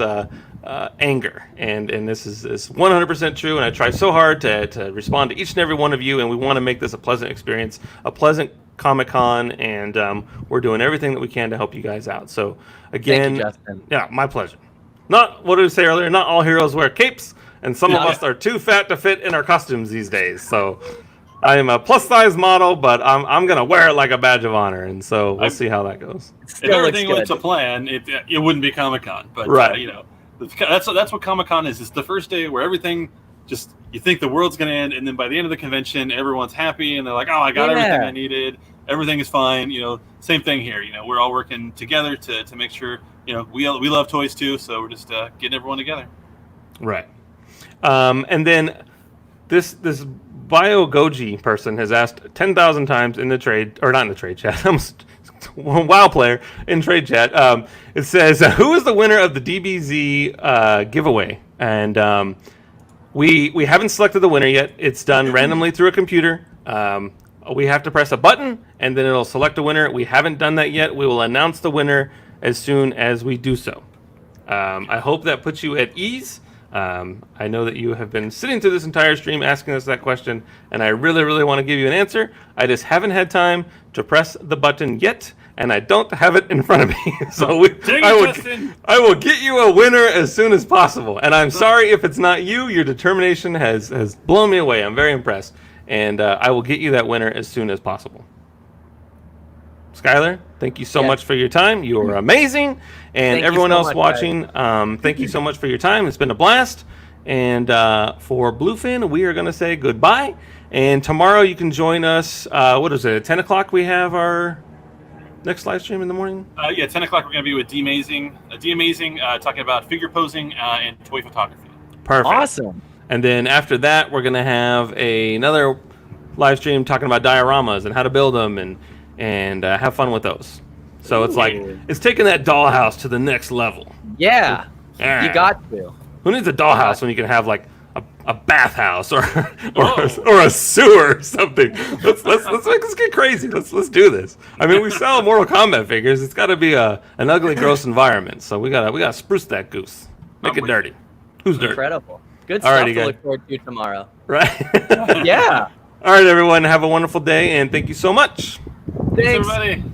anger, and this is 100% true, and I try so hard to respond to each and every one of you, and we want to make this a pleasant experience, a pleasant Comic-Con, and we're doing everything that we can to help you guys out. So again, thank you, Justin. Yeah, my pleasure. What did I say earlier? Not all heroes wear capes, and some of us are too fat to fit in our costumes these days. So I'm a plus size model, but I'm gonna wear it like a badge of honor, and so we'll see how that goes. If everything went to plan, it wouldn't be Comic-Con. But right. That's what Comic-Con is. It's the first day where everything just you think the world's gonna end, and then by the end of the convention, everyone's happy and they're like, "Oh, I got everything I needed. Everything is fine." Same thing here. We're all working together to make sure. We love toys too, so we're just getting everyone together. Right. And then this Bio Goji person has asked 10,000 times in the trade, or not in the trade chat. I'm WoW player in trade chat. It says, "Who is the winner of the DBZ giveaway?" And we haven't selected the winner yet. It's done randomly through a computer. We have to press a button, and then it'll select a winner. We haven't done that yet. We will announce the winner as soon as we do so. I hope that puts you at ease. I know that you have been sitting through this entire stream asking us that question, and I really, really want to give you an answer. I just haven't had time to press the button yet, and I don't have it in front of me. So I will get you a winner as soon as possible. And I'm sorry if it's not you. Your determination has blown me away. I'm very impressed. And I will get you that winner as soon as possible. Skyler, thank you so much for your time. You are amazing. And everyone else watching, thank you so much for your time. It's been a blast. And for Bluefin, we are going to say goodbye. And tomorrow you can join us. What is it? At 10 o'clock we have our next live stream in the morning? 10 o'clock we're going to be with D-Amazing, talking about figure posing and toy photography. Perfect. Awesome. And then after that, we're going to have another live stream talking about dioramas and how to build them and have fun with those. So it's like, it's taking that dollhouse to the next level. Yeah, you got to. Who needs a dollhouse when you can have like a bathhouse or a sewer or something? Let's get crazy. Let's do this. I mean, we sell Mortal Kombat figures. It's got to be an ugly, gross environment. So we gotta spruce that goose. Make it dirty. Who's dirty? Incredible. Good stuff to look forward to tomorrow. Right? Yeah. All right, everyone. Have a wonderful day, and thank you so much. Thanks. Everybody.